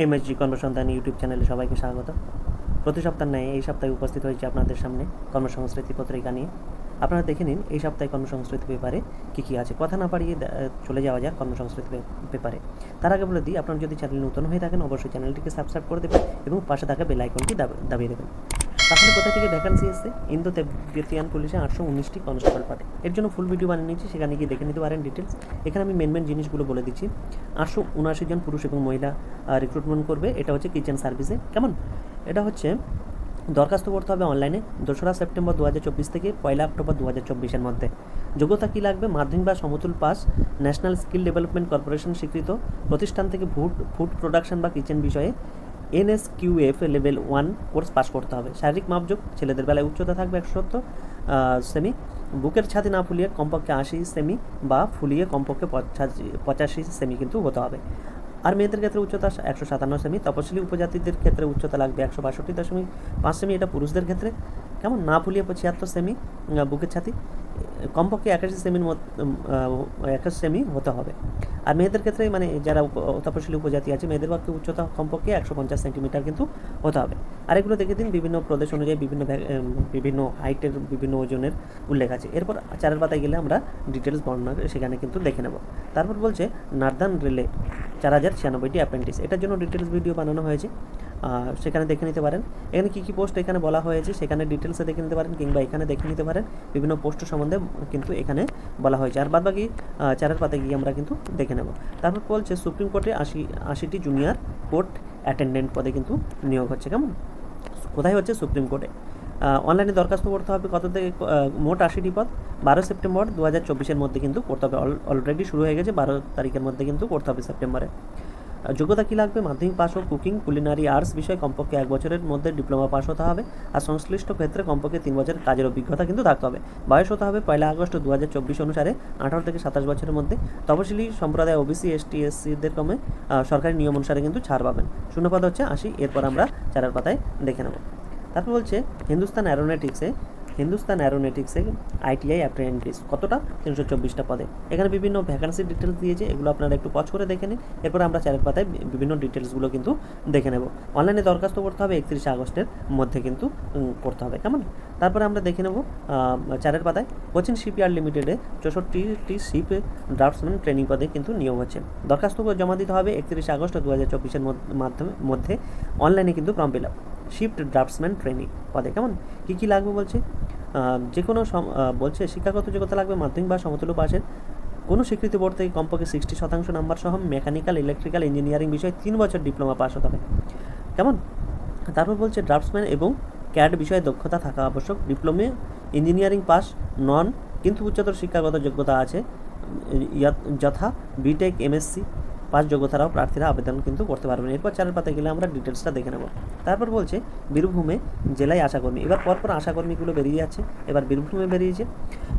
MSG কর্মসংস্থান YouTube চ্যানেলে সবাইকে স্বাগত। প্রতি সপ্তাহ ন্যায় এই সপ্তাহে উপস্থিত হয়েছে আপনাদের সামনে কর্মসংস্কৃতি পত্রিকা নিয়ে। আপনারা দেখে নিন এই সপ্তাহে কর্মসংস্কৃতি পেপারে কী কী আছে। কথা না পারিয়ে চলে যাওয়া যাক কর্মসংস্কৃতি পেপারে। তার আগে বলে দিই, আপনারা যদি চ্যানেল নতুন হয়ে থাকেন অবশ্যই চ্যানেলটিকে সাবস্ক্রাইব করে দেবেন এবং পাশে থাকা বেল আইকনটি দাবিয়ে দেবেন। তাহলে কোথা থেকে ভ্যাকান্সি এসছে? ইন্দো তিব্বতিয়ান পুলিশে 819টি কনস্টেবল পারে। এর জন্য ফুল ভিডিও বানিয়ে নিয়েছি, সেখানে গিয়ে দেখে নিতে পারেন ডিটেলস। এখানে আমি মেন জিনিসগুলো বলে দিচ্ছি। 879 জন পুরুষ এবং মহিলা রিক্রুটমেন্ট করবে। এটা হচ্ছে কিচেন সার্ভিসে। কেমন? এটা হচ্ছে দরখাস্ত করতে হবে অনলাইনে 2রা সেপ্টেম্বর 2024 থেকে 1 অক্টোবর 2024-এর মধ্যে। যোগ্যতা কী লাগবে? মাধ্যমিক বা সমতুল pass, national skill development corporation স্বীকৃত প্রতিষ্ঠান থেকে ফুড প্রোডাকশন বা কিচেন বিষয়ে NSQF লেভেল 1 কোর্স পাস করতে হবে। শারীরিক মাপযোগ: ছেলেদের বেলায় উচ্চতা থাকবে 170 সেমি, বুকের ছাতি না ফুলিয়ে কমপক্ষে 80 সেমি বা ফুলিয়ে কমপক্ষে 85 সেমি কিন্তু হতে হবে। আর মেয়েদের ক্ষেত্রে উচ্চতা 157 সেমি। তপশিলি উপজাতিদের ক্ষেত্রে উচ্চতা লাগবে 162.5 সেমি, এটা পুরুষদের ক্ষেত্রে। কেমন? না ফুলিয়ে 76 সেমি বুকের ছাতি, কমপক্ষে 81 সেমি হতে হবে। আর মেয়েদের ক্ষেত্রে মানে যারা তপশিলি উপজাতি আছে মেয়েদের পক্ষে উচ্চতা কমপক্ষে 150 সেন্টিমিটার কিন্তু হতে হবে। আর এগুলো দেখে দিন, বিভিন্ন প্রদেশ অনুযায়ী বিভিন্ন হাইটের বিভিন্ন ওজনের উল্লেখ আছে। এরপর 4 পাতায় গেলে আমরা ডিটেলস বর্ণনা সেখানে কিন্তু দেখে নেব। তারপর বলছে নার্দার্ন রেলে 4096টি অ্যাপ্রেন্টিস। এটার জন্য ডিটেলস ভিডিও বানানো হয়েছে, সেখানে দেখে নিতে পারেন। এখানে কী কী পোস্ট এখানে বলা হয়েছে সেখানে ডিটেলসে দেখে নিতে পারেন, কিংবা এখানে দেখে নিতে পারেন। বিভিন্ন পোস্ট সম্বন্ধে কিন্তু এখানে বলা হয়েছে। আর বাদবাকি 4 পাতায় গিয়ে আমরা কিন্তু দেখে নেব। তারপর বলছে সুপ্রিম কোর্টে 80টি জুনিয়র কোর্ট অ্যাটেন্ডেন্ট পদে কিন্তু নিয়োগ হচ্ছে। কেমন? কোথায় হচ্ছে? সুপ্রিম কোর্টে। অনলাইনে দরখাস্ত করতে হবে কত থেকে? মোট 80টি পদ। 12 সেপ্টেম্বর 2024-এর মধ্যে কিন্তু করতে হবে। অলরেডি শুরু হয়ে গেছে, 12 তারিখের মধ্যে কিন্তু করতে হবে সেপ্টেম্বরে। যোগ্যতা কী লাগবে? মাধ্যমিক পাস ও কুকিং, কুলিনারি আর্টস বিষয়ে কমপক্ষে 1 বছরের মধ্যে ডিপ্লোমা পাস হতে হবে। আর সংশ্লিষ্ট ক্ষেত্রে কমপক্ষে 3 বছরের কাজের অভিজ্ঞতা কিন্তু থাকতে হবে। বয়স হতে হবে 1 আগস্ট 2024 অনুসারে 18 থেকে 27 বছরের মধ্যে। তপশিলি সম্প্রদায় ওবিসি এসটি এসসিদের কমে সরকারি নিয়ম অনুসারে কিন্তু ছাড় পাবেন। শূন্যপদ হচ্ছে 80। এরপর আমরা 4 পাতায় দেখে নেব। তারপর বলছে হিন্দুস্তান অ্যারোনটিক্সে ITI অ্যাপ্রেন্টিস কতটা? 324টা পদে। এখানে বিভিন্ন ভ্যাকান্সির ডিটেলস দিয়েছে, এগুলো আপনারা একটু পজ করে দেখে নিন। এরপর আমরা 4 পাতায় বিভিন্ন ডিটেলসগুলো কিন্তু দেখে নেব। অনলাইনে দরখাস্ত করতে হবে 31 আগস্টের মধ্যে কিন্তু করতে হবে। কেমন? তারপরে আমরা দেখে নেব 4 পাতায় কোচিন শিপইয়ার্ড লিমিটেডে 64টি শিপ ড্রাফটসম্যান ট্রেনিং পদে কিন্তু নিয়োগ হচ্ছে। দরখাস্ত জমা দিতে হবে 31 আগস্ট 2024-এর মধ্যে। অনলাইনে কিন্তু form fill up. Shift draughtsman training পদে। কেমন? কী কী লাগবে বলছে? যে কোনো বলছে শিক্ষাগত যোগ্যতা লাগবে মাধ্যমিক বা সমতুল্য পাশের কোনো স্বীকৃতি বোর্ড থেকে কমপক্ষে 60% নাম্বার সহ মেকানিক্যাল, ইলেকট্রিক্যাল, ইঞ্জিনিয়ারিং বিষয়ে 3 বছর ডিপ্লোমা পাস হতে হবে। কেমন? তারপর বলছে ড্রাফটসম্যান এবং CAD বিষয়ে দক্ষতা থাকা আবশ্যক। ডিপ্লোমে ইঞ্জিনিয়ারিং পাস নন, কিন্তু উচ্চতর শিক্ষাগত যোগ্যতা আছে, যথা বিটেক, MSc পাস যোগ্যতারাও প্রার্থীরা আবেদন কিন্তু করতে পারবেন। এরপর 4 পাতায় গেলে আমরা ডিটেলসটা দেখে নেব। তারপর বলছে বীরভূমে জেলায় আশাকর্মী। এবার পরপর আশাকর্মীগুলো বেরিয়ে যাচ্ছে, এবার বীরভূমে বেরিয়েছে।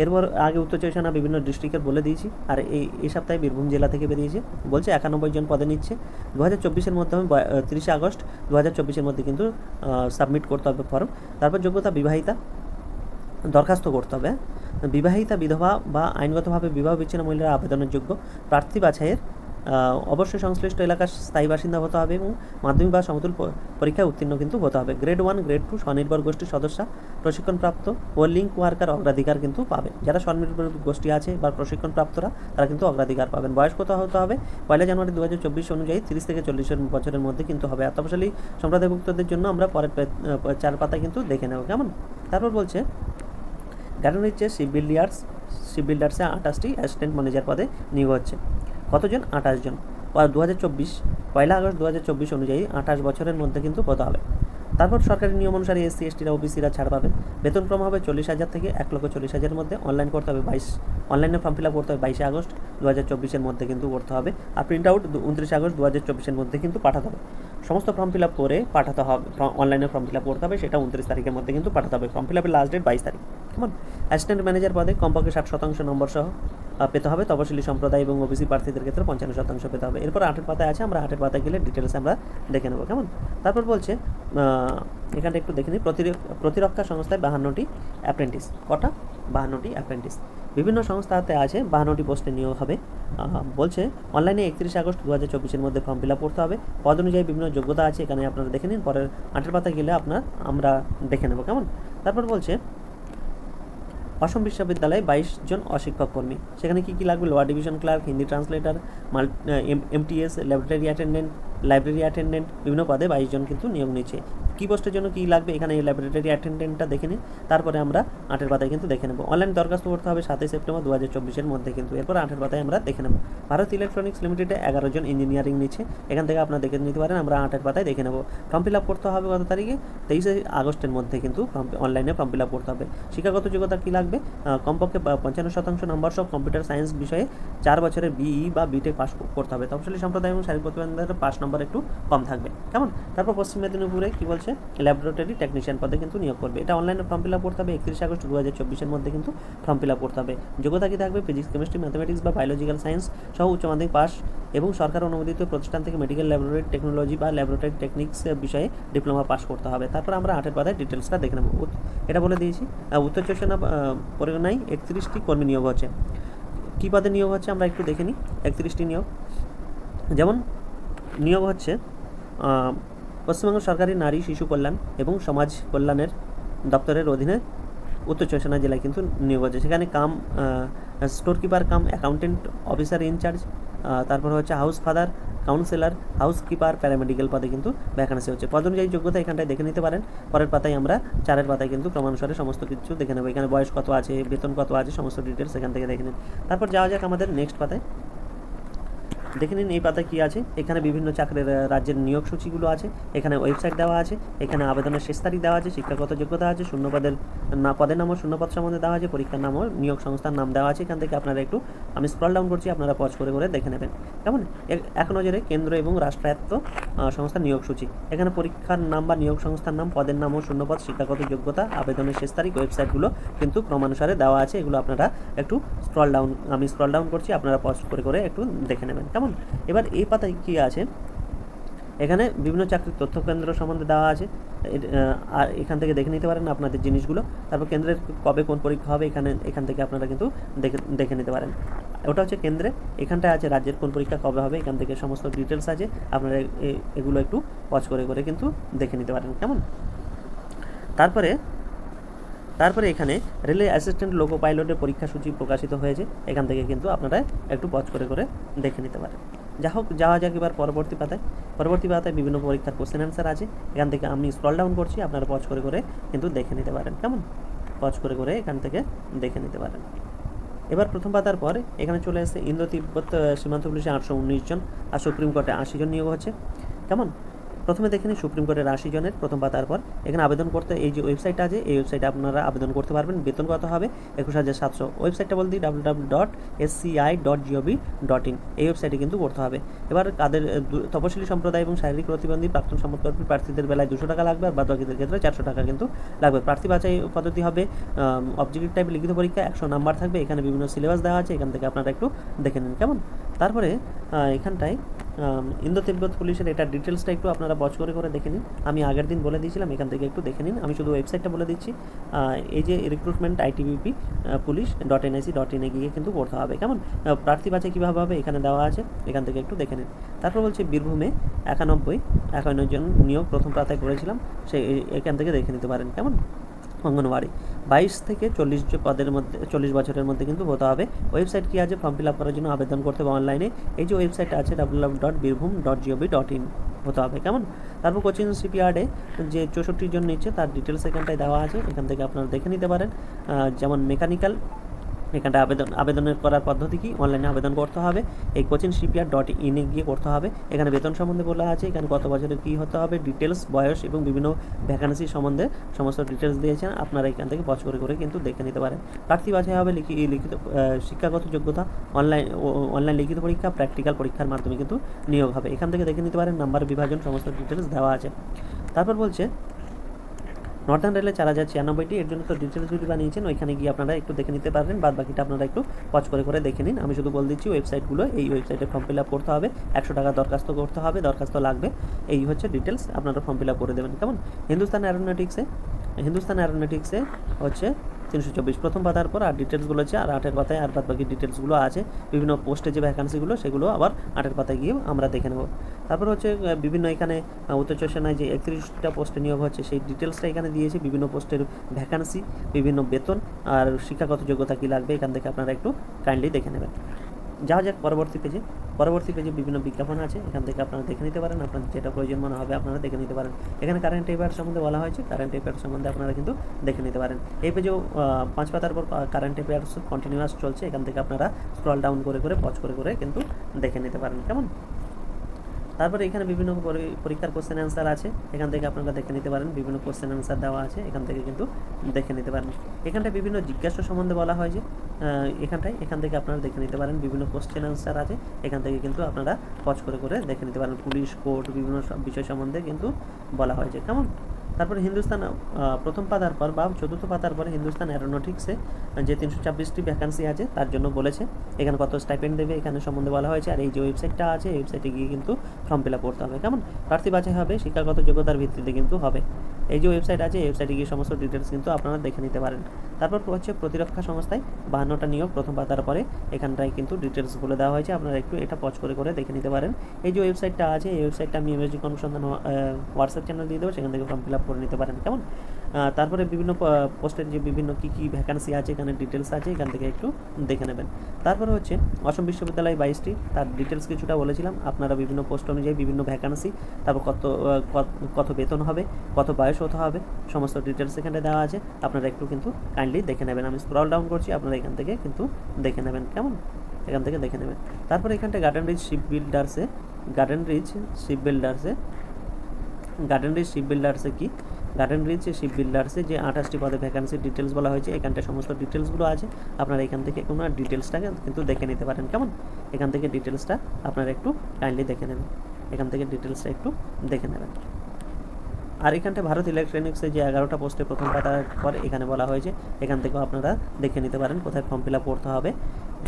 এরপর আগে উত্তর চব্বিশ পরগনা বিভিন্ন ডিস্ট্রিক্টের বলে দিয়েছি, আর এই সপ্তাহে বীরভূম জেলা থেকে বেরিয়েছে। বলছে 91 জন পদে নিচ্ছে। 2024-এর মধ্যে 30 আগস্ট 2024-এর মধ্যে কিন্তু সাবমিট করতে হবে ফর্ম। তারপর যোগ্যতা বিবাহিতা, দরখাস্ত করতে হবে। বিবাহিতা, বিধবা বা আইনগতভাবে বিবাহ বিচ্ছিন্ন মহিলারা আবেদনের যোগ্য। প্রার্থী বাছাইয়ের অবশ্যই সংশ্লিষ্ট এলাকার স্থায়ী বাসিন্দা হতে হবে এবং মাধ্যমিক বা সমতুল পরীক্ষায় উত্তীর্ণ কিন্তু হতে হবে। গ্রেড 1, গ্রেড 2 স্বনির্ভর গোষ্ঠীর সদস্য, প্রশিক্ষণপ্রাপ্ত ও লিঙ্ক ওয়ার্কার অগ্রাধিকার কিন্তু পাবে। যারা স্বনির্ভর গোষ্ঠী আছে বা প্রশিক্ষণপ্রাপ্তরা তারা কিন্তু অগ্রাধিকার পাবেন। বয়স কত হতে হবে? 1 জানুয়ারি 2024 অনুযায়ী 30 থেকে 40 বছরের মধ্যে কিন্তু হবে। আর তপশিলি সম্প্রদায়ভুক্তদের জন্য আমরা পরের 4 পাতায় কিন্তু দেখে নেব। কেমন? তারপর বলছে গার্ডেনিচ্ছে শিপবিল্ডার্সে 28টি অ্যাসিস্ট্যান্ট ম্যানেজার পদে নিয়োগ হচ্ছে। কতজন? 28 জন। 2024 1 আগস্ট 2024 অনুযায়ী 28 বছরের মধ্যে কিন্তু হতে হবে। তারপর সরকারি নিয়ম অনুসারে SC STরা OBCরা ছাড় পাবেন। বেতন ক্রম হবে 40,000 থেকে 1,40,000-এর মধ্যে। অনলাইন করতে হবে অনলাইনে ফর্ম ফিল আপ করতে হবে 22 আগস্ট 2024-এর মধ্যে কিন্তু করতে হবে। আর প্রিন্ট আউট 29 আগস্ট 2024-এর মধ্যে কিন্তু পাঠাতে হবে। সমস্ত ফর্ম ফিল আপ করে পাঠাতে হবে, অনলাইনে ফর্ম ফিল আপ করতে হবে, সেটা 29 তারিখের মধ্যে কিন্তু পাঠাতে হবে। ফর্ম ফিল আপের লাস্ট ডেট 22 তারিখ। কেমন? অ্যাসিস্ট্যান্ট ম্যানেজার পদে কমপক্ষে 60% নম্বর সহ পেতে হবে। তপশিলি সম্প্রদায় এবং OBC প্রার্থীদের ক্ষেত্রে 55% পেতে হবে। এরপর 8 পাতায় আছে, আমরা 8 পাতায় গেলে ডিটেলস আমরা দেখে নেব। কেমন? তারপর বলছে এখানটা একটু দেখে নিই। প্রতিরক্ষা সংস্থায় 52টি অ্যাপ্রেন্টিস। কটা? 52টি অ্যাপ্রেন্টিস। বিভিন্ন সংস্থাতে আছে 52টি পোস্টে নিয়োগ হবে। বলছে অনলাইনে 31 আগস্ট 2024-এর মধ্যে ফর্ম ফিল আপ করতে হবে। পদ অনুযায়ী বিভিন্ন যোগ্যতা আছে, এখানে আপনারা দেখে নিন, পরের 8 পাতায় গেলে আমরা দেখে নেব। কেমন? তারপর বলছে অসম বিশ্ববিদ্যালয়ে 22 জন অশিক্ষক কর্মী, সেখানে কী কী লাগবে? Lower division clerk, Hindi translator, MTS, library attendant, বিভিন্ন পদে 22 জন কিন্তু নিয়োগ নিচ্ছে। কী পোস্টের জন্য কী লাগবে? এখানে এই লাইব্রেরি অ্যাটেন্ডেন্টটা দেখে নিন, তারপরে আমরা 8 পাতায় কিন্তু দেখে নেব। অনলাইন দরখাস্ত করতে হবে 7 সেপ্টেম্বর 2024-এর মধ্যে কিন্তু, এরপর 8 পাতায় আমরা দেখে নেব। ভারত ইলেকট্রনিক্স লিমিটেডে 11 জন ইঞ্জিনিয়ারিং নিচ্ছে, এখান থেকে আপনারা দেখে নিতে পারেন, আমরা 8 পাতায় দেখে নেব। ফর্ম ফিল আপ করতে হবে কত তারিখে? 23 আগস্টের মধ্যে কিন্তু অনলাইনে ফর্ম ফিল আপ করতে হবে। শিক্ষাগত যোগ্যতা কী লাগবে? কমপক্ষে 55% নম্বর সহ কম্পিউটার সায়েন্স বিষয়ে 4 বছরের BE বা BTech পাস করতে হবে। তফসিলি সম্প্রদায় এবং শারীরিক প্রতিবন্ধীদের 5 নম্বর একটু কম থাকবে। কেমন? তারপর পশ্চিম মেদিনীপুরে কী বলছে? ল্যাবরেটরি টেকনিশিয়ান পদে কিন্তু নিয়োগ করবে। এটা অনলাইনে ফর্ম ফিল আপ করতে হবে 31 আগস্ট 2024-এর মধ্যে কিন্তু ফর্ম ফিল আপ করতে হবে। যোগ্যতা কী থাকবে? ফিজিক্স, কেমিস্ট্রি, ম্যাথমেটিক্স বা বায়োলজিক্যাল সায়েন্স সহ উচ্চ মাধ্যমিক পাস এবং সরকার অনুমোদিত প্রতিষ্ঠান থেকে মেডিকেল ল্যাবরেটরি টেকনোলজি বা ল্যাবরেটরি টেকনিক্স বিষয়ে ডিপ্লোমা পাস করতে হবে। তারপর আমরা 8 পাতায় ডিটেলসটা দেখে নেব। এটা বলে দিয়েছি। উত্তর চব্বিশ পরগনায় 31টি কর্মী নিয়োগ হচ্ছে। কী পদে নিয়োগ হচ্ছে আমরা একটু দেখে নিই। 31টি নিয়োগ, যেমন নিয়োগ হচ্ছে পশ্চিমবঙ্গ সরকারি নারী শিশু কল্যাণ এবং সমাজ কল্যাণের দপ্তরের অধীনে উত্তর চব্বিশ পরগনা জেলায় কিন্তু নিয়োগ হচ্ছে। সেখানে storekeeper accountant officer in charge, তারপর হচ্ছে house father, counsellor, housekeeper, paramedical পদে কিন্তু ভ্যাকান্সি হচ্ছে। পদ অনুযায়ী যোগ্যতা এখানটায় দেখে নিতে পারেন। পরের পাতায় আমরা 4 পাতায় কিন্তু ক্রমানুসারে সমস্ত কিছু দেখে নেব। এখানে বয়স কত আছে, বেতন কত আছে, সমস্ত ডিটেলস এখান থেকে দেখে নিন। তারপর যাওয়া যাক আমাদের নেক্সট পাতায়। দেখে নিন এই পাতায় কী আছে। এখানে বিভিন্ন চাকরির রাজ্যের নিয়োগ সূচিগুলো আছে, এখানে ওয়েবসাইট দেওয়া আছে, এখানে আবেদনের শেষ তারিখ দেওয়া আছে, শিক্ষাগত যোগ্যতা আছে, পদের নাম ও শূন্যপদ সম্বন্ধে দেওয়া আছে, পরীক্ষার নাম ও নিয়োগ সংস্থার নাম দেওয়া আছে। এখান থেকে আপনারা একটু, আমি স্ক্রল ডাউন করছি, আপনারা পজ করে দেখে নেবেন। কেমন? এক নজরে কেন্দ্র এবং রাষ্ট্রায়ত্ত সংস্থার নিয়োগ সূচি। এখানে পরীক্ষার নাম বা নিয়োগ সংস্থার নাম, পদের নাম ও শূন্যপদ, শিক্ষাগত যোগ্যতা, আবেদনের শেষ তারিখ, ওয়েবসাইটগুলো কিন্তু ক্রমানুসারে দেওয়া আছে। এগুলো আপনারা একটু আমি স্ক্রল ডাউন করছি, আপনারা পজ করে একটু দেখে নেবেন। কেমন? এবার এই পাতায় কী আছে? এখানে বিভিন্ন চাকরির তথ্য কেন্দ্র সম্বন্ধে দেওয়া আছে, আর এখান থেকে দেখে নিতে পারেন আপনাদের জিনিসগুলো। তারপর কেন্দ্রের কবে কোন পরীক্ষা হবে, এখান থেকে আপনারা কিন্তু দেখে নিতে পারেন। ওটা হচ্ছে কেন্দ্রে, এখানটায় আছে রাজ্যের কোন পরীক্ষা কবে হবে, এখান থেকে সমস্ত ডিটেলস আছে, আপনারা এগুলো একটু ওয়াচ করে কিন্তু দেখে নিতে পারেন। কেমন? তারপরে এখানে রেলওয়ে অ্যাসিস্ট্যান্ট লোকো পাইলটের পরীক্ষা সূচি প্রকাশিত হয়েছে, এখান থেকে কিন্তু আপনারা একটু পজ করে দেখে নিতে পারেন। যাওয়া যাক এবার পরবর্তী পাতায় বিভিন্ন পরীক্ষার কোশ্চেন অ্যান্সার আছে, এখান থেকে আমি স্ক্রল ডাউন করছি, আপনারা পজ করে কিন্তু দেখে নিতে পারেন। কেমন? পজ করে এখান থেকে দেখে নিতে পারেন। এবার প্রথম পাতার পর এখানে চলে এসেছে ইন্দো তিব্বত সীমান্ত পুলিশে 819 জন আর সুপ্রিম কোর্টে 80 জন নিয়োগ হচ্ছে। কেমন? প্রথমে দেখে নিন সুপ্রিম কোর্টের 80 জনের প্রথম পাতার পর এখানে আবেদন করতে এই যে ওয়েবসাইটটা আছে, এই ওয়েবসাইটে আপনারা আবেদন করতে পারবেন। বেতন কত হবে? 21,700। ওয়েবসাইটটা বলতে www.sci.gov.in, এই ওয়েবসাইটে কিন্তু করতে হবে। এবার তাদের তপশিলি সম্প্রদায় এবং শারীরিক প্রতিবন্ধী প্রাক্তন সম্পদকর্মী প্রার্থীদের বেলায় 200 টাকা লাগবে, আর বাদবাকিদের ক্ষেত্রে 400 টাকা কিন্তু লাগবে। প্রার্থী বাছাই পদ্ধতি হবে অবজেক্টিভ টাইপ লিখিত পরীক্ষা, 100 নাম্বার থাকবে। এখানে বিভিন্ন সিলেবাস দেওয়া আছে, এখান থেকে আপনারা একটু দেখে নিন। কেমন? তারপরে এখানটায় ইন্দো তিব্বত পুলিশের এটা ডিটেলসটা একটু আপনারা পজ করে দেখে নিন। আমি আগের দিন বলে দিয়েছিলাম, এখান থেকে একটু দেখে নিন। আমি শুধু ওয়েবসাইটটা বলে দিচ্ছি। এই যে রিক্রুটমেন্ট ITBP police.nic.in গিয়ে কিন্তু করতে হবে। কেমন? প্রার্থী বাছাই কীভাবে হবে এখানে দেওয়া আছে, এখান থেকে একটু দেখে নিন। তারপর বলছে বীরভূমে 91 জন নিয়োগ প্রথম পাতায় করেছিলাম, এখান থেকে দেখে নিতে পারেন। কেমন? অঙ্গনওয়াড়ি 22 থেকে 40 পদের মধ্যে 40 বছরের মধ্যে কিন্তু হতে হবে। ওয়েবসাইট কী আছে? ফর্ম ফিল আপ করার জন্য আবেদন করতে হবে অনলাইনে। এই যে ওয়েবসাইটটা আছে www.birbhum.gov.in হতে হবে। কেমন? তারপর কোচিং শিপইয়ার্ডে যে 64 জন নিচ্ছে তার ডিটেলস এখানটায় দেওয়া আছে, এখান থেকে আপনারা দেখে নিতে পারেন। যেমন মেকানিক্যাল, এখানটা আবেদনের করার পদ্ধতি কি? অনলাইনে আবেদন করতে হবে, এই coachingshipyard.in গিয়ে করতে হবে। এখানে বেতন সম্বন্ধে বলা আছে, এখানে কত বছরের কী হতে হবে, ডিটেলস, বয়স এবং বিভিন্ন ভ্যাকান্সি সম্বন্ধে সমস্ত ডিটেলস দিয়েছেন, আপনারা এখান থেকে পজ করে কিন্তু দেখে নিতে পারেন। প্রার্থী বাছাই হবে লিখিত শিক্ষাগত যোগ্যতা, অনলাইন লিখিত পরীক্ষা, প্র্যাকটিক্যাল পরীক্ষার মাধ্যমে কিন্তু নিয়োগ হবে। এখান থেকে দেখে নিতে পারেন, নাম্বার বিভাজন সমস্ত ডিটেলস দেওয়া আছে। তারপর বলছে নর্দার্ন রেলে 4096টি, এর জন্য তো ডিটেলসগুলি বানিয়েছেন, ওইখানে গিয়ে আপনারা একটু দেখে নিতে পারবেন। বাদ বাকিটা আপনারা একটু পজ করে দেখে নিন। আমি শুধু বলে দিচ্ছি ওয়েবসাইটগুলো, এই ওয়েবসাইটে ফর্ম ফিল আপ করতে হবে, 100 টাকা দরখাস্ত করতে হবে, দরখাস্ত লাগবে, এই হচ্ছে ডিটেলস, আপনারা ফর্ম ফিল আপ করে দেবেন। কেমন? হিন্দুস্তান অ্যারোনটিক্সে হচ্ছে 324 প্রথম পাতার পর আর ডিটেলসগুলো হচ্ছে আর 8-এর পাতায় আর বাকি ডিটেলসগুলো আছে বিভিন্ন পোস্টে যে ভ্যাকান্সিগুলো সেগুলো আবার 8-এর পাতায় গিয়ে আমরা দেখে নেব। তারপর হচ্ছে বিভিন্ন এখানে উচ্চ সেনায় যে 31টা পোস্টে নিয়োগ হচ্ছে সেই ডিটেলসটা এখানে দিয়েছে, বিভিন্ন পোস্টের ভ্যাকান্সি, বিভিন্ন বেতন আর শিক্ষাগত যোগ্যতা কী লাগবে এখান থেকে আপনারা একটু কাইন্ডলি দেখে নেবেন। যাওয়া যাক পরবর্তী পেজে বিভিন্ন বিজ্ঞাপন আছে, এখান থেকে আপনারা দেখে নিতে পারেন, আপনাদের যেটা প্রয়োজন মনে হবে আপনারা দেখে নিতে পারেন। এখানে কারেন্ট অ্যাফেয়ার্স সম্বন্ধে বলা হয়েছে, কারেন্ট অ্যাফেয়ার্স সম্বন্ধে আপনারা কিন্তু দেখে নিতে পারেন। এই পেজেও 5 পাতার পর কারেন্ট অ্যাফেয়ার্স কন্টিনিউয়াস চলছে, এখান থেকে আপনারা স্ক্রল ডাউন করে পজ করে কিন্তু দেখে নিতে পারেন। কেমন? তারপরে এখানে বিভিন্ন পরীক্ষার কোশ্চেন অ্যান্সার আছে, এখান থেকে আপনারা দেখে নিতে পারেন, বিভিন্ন কোশ্চেন অ্যান্সার দেওয়া আছে, এখান থেকে কিন্তু দেখে নিতে পারেন। এখানটায় বিভিন্ন জিজ্ঞাসা সম্বন্ধে বলা হয় যে এখান থেকে আপনারা দেখে নিতে পারেন, বিভিন্ন কোশ্চেন অ্যান্সার আছে, এখান থেকে কিন্তু আপনারা পজ করে দেখে নিতে পারেন। পুলিশ, কোর্ট, বিভিন্ন বিষয় সম্বন্ধে কিন্তু বলা হয়েছে। কেমন? তারপরে হিন্দুস্তান প্রথম পাতার পর বা চতুর্থ পাতার পরে হিন্দুস্তান অ্যারোনটিক্সে যে 326টি ভ্যাকান্সি আছে তার জন্য বলেছে, এখানে কত স্টাইপেন্ড দেবে এখানে সম্বন্ধে বলা হয়েছে। আর এই যে ওয়েবসাইটটা আছে এই ওয়েবসাইটে গিয়ে কিন্তু ফর্ম ফিল আপ করতে হবে। কেমন? প্রার্থী বাছাই হবে শিক্ষাগত যোগ্যতার ভিত্তিতে কিন্তু হবে। এই যে ওয়েবসাইট আছে এই ওয়েবসাইটে গিয়ে সমস্ত ডিটেলস কিন্তু আপনারা দেখে নিতে পারেন। তারপর হচ্ছে প্রতিরক্ষা সংস্থায় 52টা নিয়োগ প্রথম পাতার পরে এখানটায় কিন্তু ডিটেলস বলে দেওয়া হয়েছে, আপনারা একটু এটা পজ করে দেখে নিতে পারেন। এই যে ওয়েবসাইটটা আছে এই ওয়েবসাইটটা আমি এমএসডি অনুসন্ধান হোয়াটসঅ্যাপ চ্যানেল দিয়ে দেবো, সেখান থেকে ফর্ম ফিল আপ করে নিতে পারেন। কেমন? তারপরে বিভিন্ন পোস্টের যে বিভিন্ন কী ভ্যাকান্সি আছে এখানে ডিটেলস আছে, এখান থেকে একটু দেখে নেবেন। তারপরে হচ্ছে অসম বিশ্ববিদ্যালয় 22টি, তার ডিটেলস কিছুটা বলেছিলাম। আপনারা বিভিন্ন পোস্ট অনুযায়ী বিভিন্ন ভ্যাকান্সি, তারপর কত বেতন হবে, কত বয়স হতে হবে, সমস্ত ডিটেলস এখানে দেওয়া আছে, আপনারা একটু কিন্তু কাইন্ডলি দেখে নেবেন। আমি স্ক্রল ডাউন করছি, আপনারা এখান থেকে কিন্তু দেখে নেবেন। কেমন? এখান থেকে দেখে নেবেন। তারপরে এখানটা গার্ডেন রিচ শিপ বিল্ডার্সে কি গার্ডেন রিচ শিপ বিল্ডার্সে যে 28টি পদে ভ্যাকান্সির ডিটেলস বলা হয়েছে, এখানটা সমস্ত ডিটেলসগুলো আছে, আপনারা এখান থেকে কোনো ডিটেলসটাকে কিন্তু দেখে নিতে পারেন। কেমন? এখান থেকে ডিটেলসটা আপনারা একটু কাইন্ডলি দেখে নেবেন, এখান থেকে ডিটেলসটা একটু দেখে নেবেন। আর এখানটা ভারত ইলেকট্রনিক্সে যে 11টা পোস্টে প্রথম পাতার পর এখানে বলা হয়েছে, এখান থেকেও আপনারা দেখে নিতে পারেন কোথায় ফর্ম ফিল আপ করতে হবে,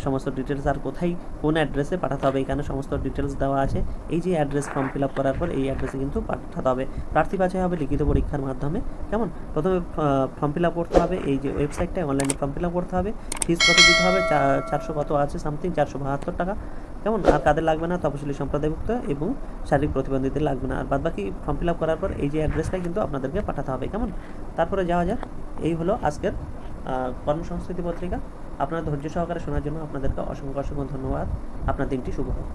সমস্ত ডিটেলস আর কোথায় কোন অ্যাড্রেসে পাঠাতে হবে এখানে সমস্ত ডিটেলস দেওয়া আছে। এই যে অ্যাড্রেস ফর্ম ফিল আপ করার পর এই অ্যাড্রেসে কিন্তু পাঠাতে হবে। প্রার্থী বাছাই হবে লিখিত পরীক্ষার মাধ্যমে। কেমন? প্রথমে ফর্ম ফিল আপ করতে হবে এই যে ওয়েবসাইটটায়, অনলাইনে ফর্ম ফিল আপ করতে হবে। ফিস কত দিতে হবে? 400 কত আছে সামথিং 472 টাকা। কেমন? আর কাদের লাগবে না? তপশিলি সম্প্রদায়ভুক্ত এবং শারীরিক প্রতিবন্ধীদের লাগবে না। আর বাদবাকি ফর্ম ফিল আপ করার পর এই যে অ্যাড্রেসটাই কিন্তু আপনাদেরকে পাঠাতে হবে। কেমন? তারপরে যাওয়া যাক, এই হলো আজকের কর্মসংস্কৃতি পত্রিকা। আপনারা ধৈর্য সহকারে শোনার জন্য আপনাদেরকে অসংখ্য ধন্যবাদ। আপনার দিনটি শুভ হোক।